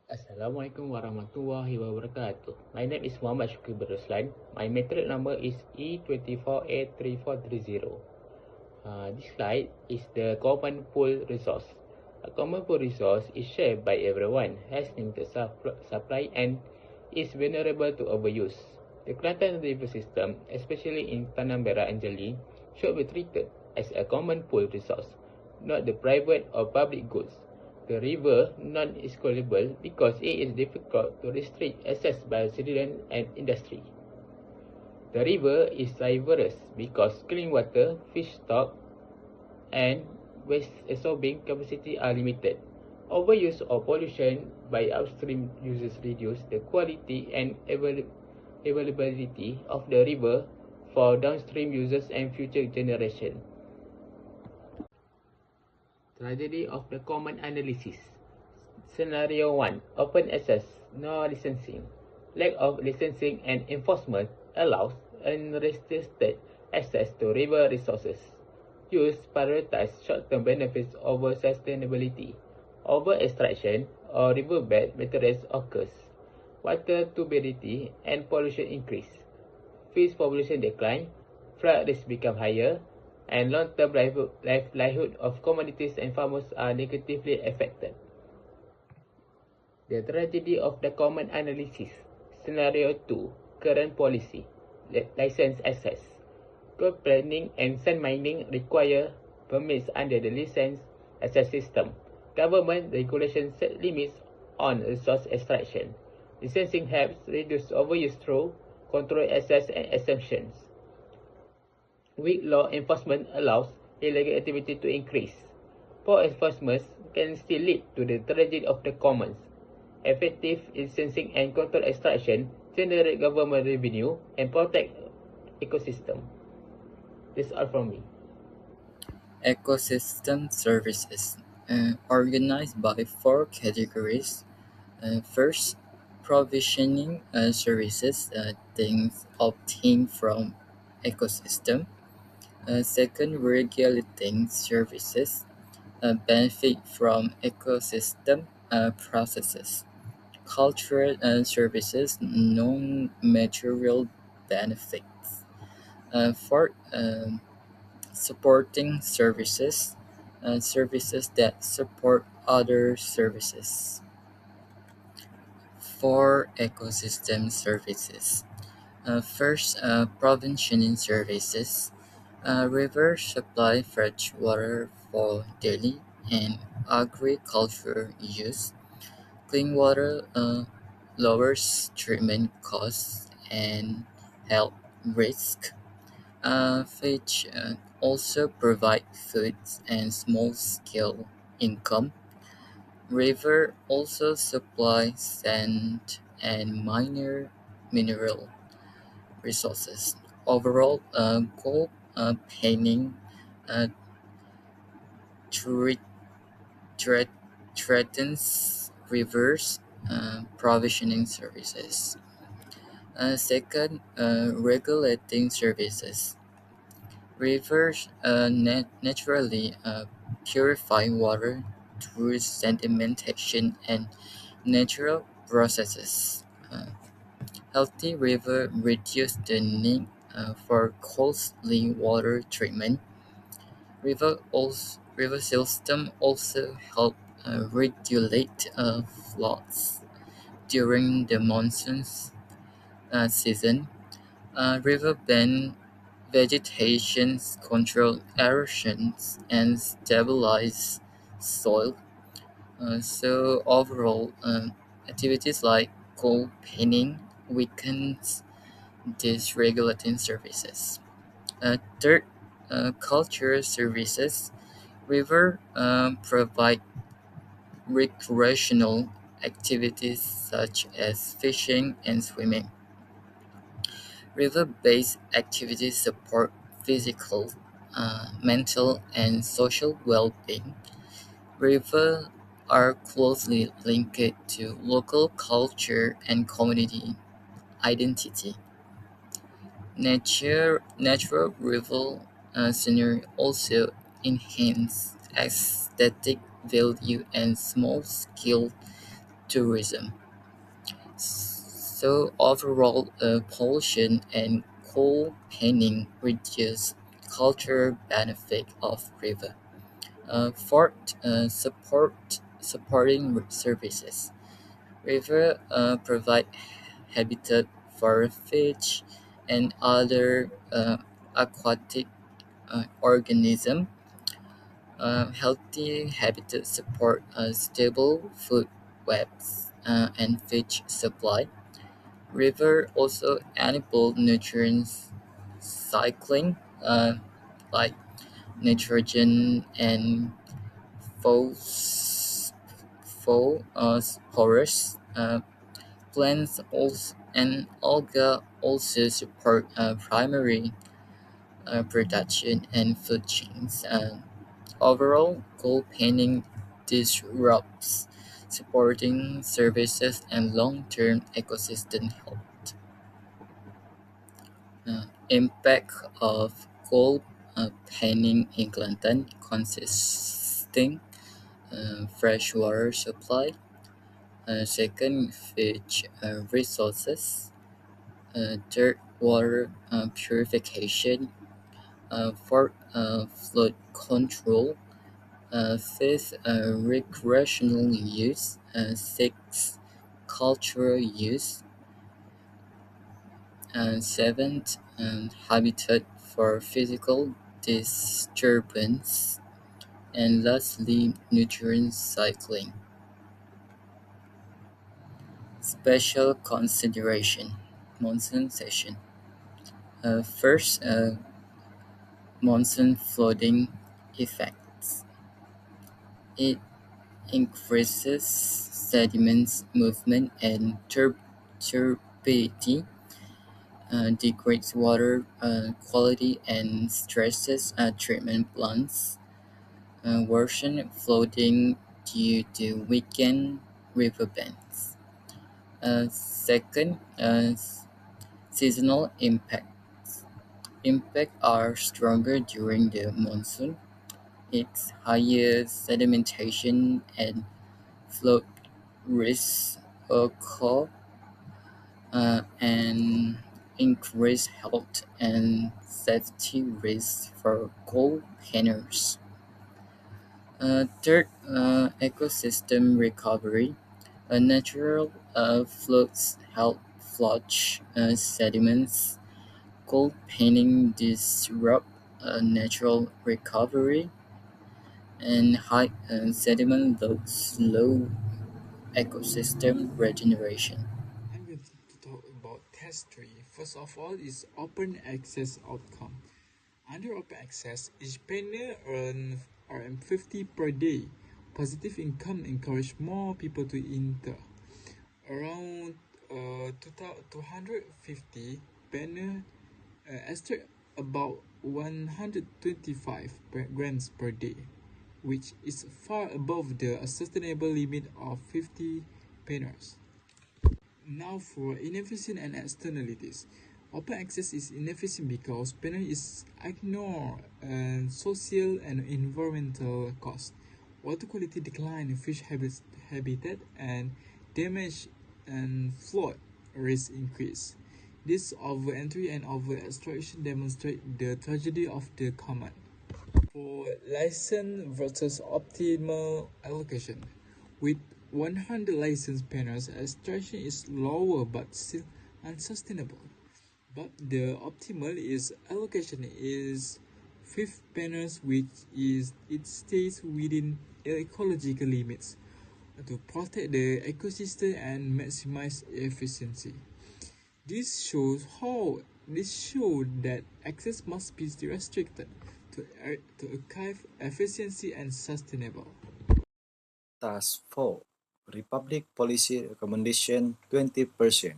Assalamualaikum warahmatullahi wabarakatuh. My name is Muhammad Shukri Beruslan. My metric number is E24A3430. This slide is the common pool resource. A common pool resource is shared by everyone, has limited supply and is vulnerable to overuse. The Kelantan river system, especially in Tanah Merah and Jeli, should be treated as a common pool resource, not the private or public goods. The river non-exclusible because it is difficult to restrict access by citizens and industry. The river is diverse because clean water, fish stock, and waste absorbing capacity are limited. Overuse or pollution by upstream users reduce the quality and availability of the river for downstream users and future generations. Tragedy of the common analysis. Scenario 1. Open access, no licensing. Lack of licensing and enforcement allows unrestricted access to river resources. Use prioritize short-term benefits over sustainability. Over-extraction or riverbed materials occurs. Water turbidity and pollution increase. Fish population decline, flood risk become higher, and long-term livelihood of communities and farmers are negatively affected. The tragedy of the common analysis. Scenario 2. Current policy. License access. Gold planning and sand mining require permits under the license access system. Government regulation set limits on resource extraction. Licensing helps reduce overuse through control access and exemptions. Weak law enforcement allows illegal activity to increase. Poor enforcement can still lead to the tragedy of the commons. Effective licensing and control extraction generate government revenue and protect ecosystem. This is all from me. Ecosystem services, organized by four categories. First, provisioning services, things obtained from ecosystem. Second, regulating services, benefit from ecosystem processes. Cultural services, non-material benefits. Fourth, supporting services, services that support other services. For ecosystem services. First, provisioning services. Rivers supply fresh water for daily and agricultural use. Clean water lowers treatment costs and health risk. Fish also provide food and small-scale income. River also supply sand and minor mineral resources. Overall, gold panning uh, thre- thre- threatens rivers provisioning services. Second, regulating services. Rivers naturally purify water through sedimentation and natural processes. Healthy rivers reduce the need for costly water treatment. River systems also help regulate floods during the monsoon season. Riverbed vegetation control erosions and stabilize soil. So overall, activities like coal panning weakens these regulating services. Third, cultural services. River provide recreational activities such as fishing and swimming. River-based activities support physical, mental, and social well-being. Rivers are closely linked to local culture and community identity. Natural river scenery also enhance aesthetic value and small-scale tourism. So overall, pollution and coal panning reduce cultural benefit of river. Fourth, supporting services. River provide habitat for fish and other aquatic organism. Healthy habitat support stable food webs and fish supply. River also enable nutrients cycling, like nitrogen and phos- phosphorus. Plants also and algae also support primary production and food chains. Overall, coal panning disrupts supporting services and long-term ecosystem health. Impact of coal panning in Kelantan consisting freshwater supply, second fish resources, third water purification, fourth flood control, fifth recreational use, sixth cultural use, seventh habitat for physical disturbance, and lastly nutrient cycling. Special consideration monsoon session. First, monsoon flooding effects. It increases sediments movement and turbidity, degrades water quality, and stresses treatment plants, worsen flooding due to weakened riverbanks. Second, seasonal impacts. Impact are stronger during the monsoon. It's higher sedimentation and flood risks occur, and increased health and safety risks for coal painters. Third, ecosystem recovery. Natural floods help flush sediments. Coal painting disrupt natural recovery, and high sediment loads slow ecosystem regeneration. I'm going to talk about test 3. First of all is open access outcome. Under open access, each painter earn 50 per day. Positive income encourage more people to enter. Around 250 painter extract about 125 grams per day, which is far above the sustainable limit of 50 painters. Now for inefficient and externalities. Open access is inefficient because penalty is ignore social and environmental costs. Water quality decline, fish habitat and damage and flood risk increase. This over-entry and over-exploitation demonstrate the tragedy of the common. For license versus optimal allocation, with 100 license panels, extraction is lower but still unsustainable. But the optimal is allocation is 5 panels, which is it stays within ecological limits to protect the ecosystem and maximize efficiency. This shows that access must be restricted to achieve efficiency and sustainable. Task 4 Republic Policy Recommendation 20%.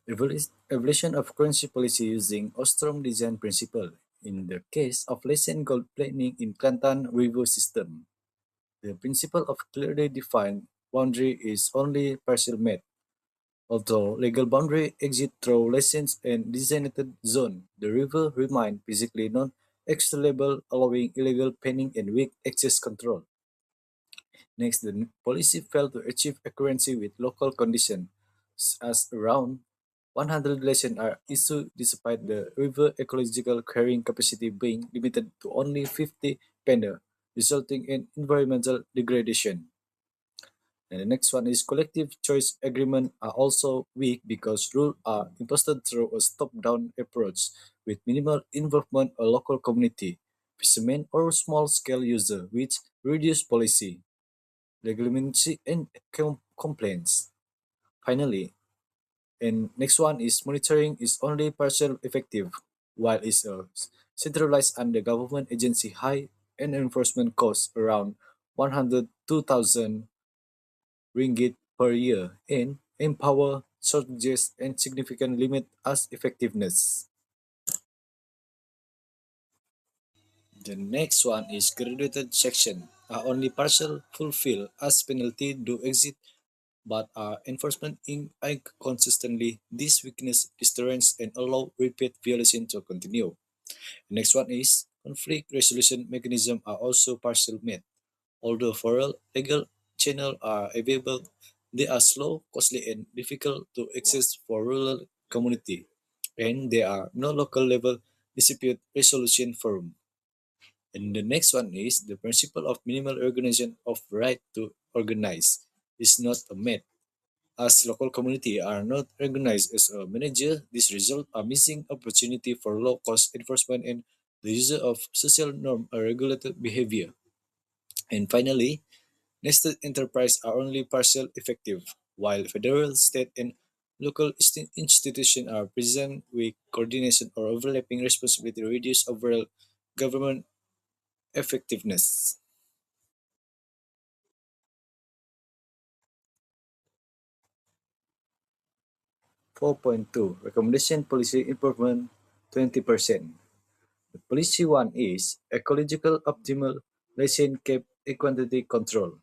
Evaluation of currency policy using Ostrom design principle in the case of lesson gold plating in Kelantan review system. The principle of clearly defined boundary is only partial met. Although legal boundary exist through lessons and designated zone, the river remain physically non-extraolable, allowing illegal penning and weak access control. Next, the policy failed to achieve accuracy with local conditions, as around 100 lessons are issued despite the river ecological carrying capacity being limited to only 50 pender, resulting in environmental degradation. And the next one is collective choice agreements are also weak because rules are imposed through a top-down approach with minimal involvement of local community, fishermen or small-scale user, which reduce policy, legitimacy and complaints. Finally, and next one is monitoring is only partial effective, while it's centralized under government agency high and enforcement costs around 102,000 ringgit per year and empower shortages and significant limit as effectiveness. The next one is graduated section are only partial fulfill as penalty do exist but are enforcement inconsistently. This weakness deterrence and allow repeat violation to continue. The next one is conflict resolution mechanism are also partial met. Although for legal channels are available, they are slow, costly, and difficult to access for rural community, and there are no local level dispute resolution forum. And the next one is the principle of minimal organization of right to organize is not a met. As local community are not organized as a manager, this result a missing opportunity for low cost enforcement and the use of social norm or regulated behavior. And finally, nested enterprise are only partial effective, while federal, state, and local institutions are present with coordination or overlapping responsibility to reduce overall government effectiveness. 4.2 Recommendation Policy Improvement 20%. The policy one is ecological optimal lesson cap and quantity control.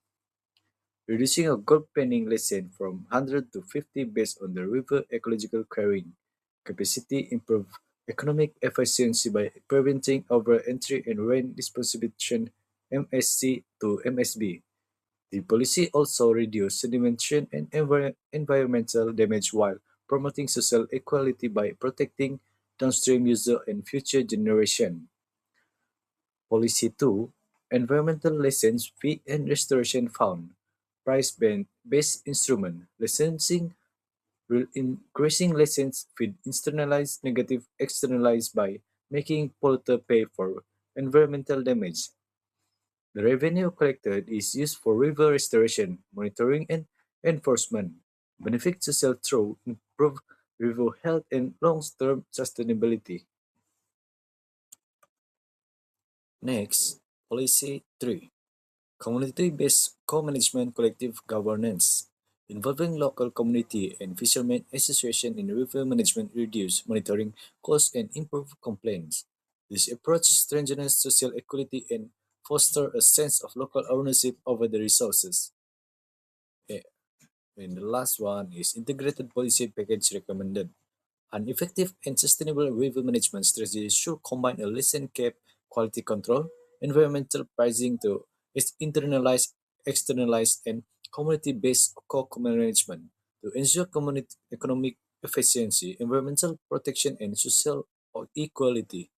Reducing a gold penning lesson from 100 to 50 based on the river ecological carrying capacity improve economic efficiency by preventing over-entry and rain disposition MSC to MSB. The policy also reduces sedimentation and environmental damage while promoting social equality by protecting downstream user and future generation. Policy 2. Environmental license fee and restoration fund. Price-based instrument. Licensing will increasing license fee internalized negative externalized by making polluter pay for environmental damage. The revenue collected is used for river restoration, monitoring and enforcement. Benefit social through improved river health and long-term sustainability. Next, Policy 3. Community-based co-management collective governance. Involving local community and fishermen association in river management reduce monitoring costs and improve complaints. This approach strengthens social equality and foster a sense of local ownership over the resources. Eh, And the last one is integrated policy package recommended. An effective and sustainable river management strategy should combine a listen cap, quality control, environmental pricing to internalize, externalize, and community-based co-management to ensure community economic efficiency, environmental protection, and social equality.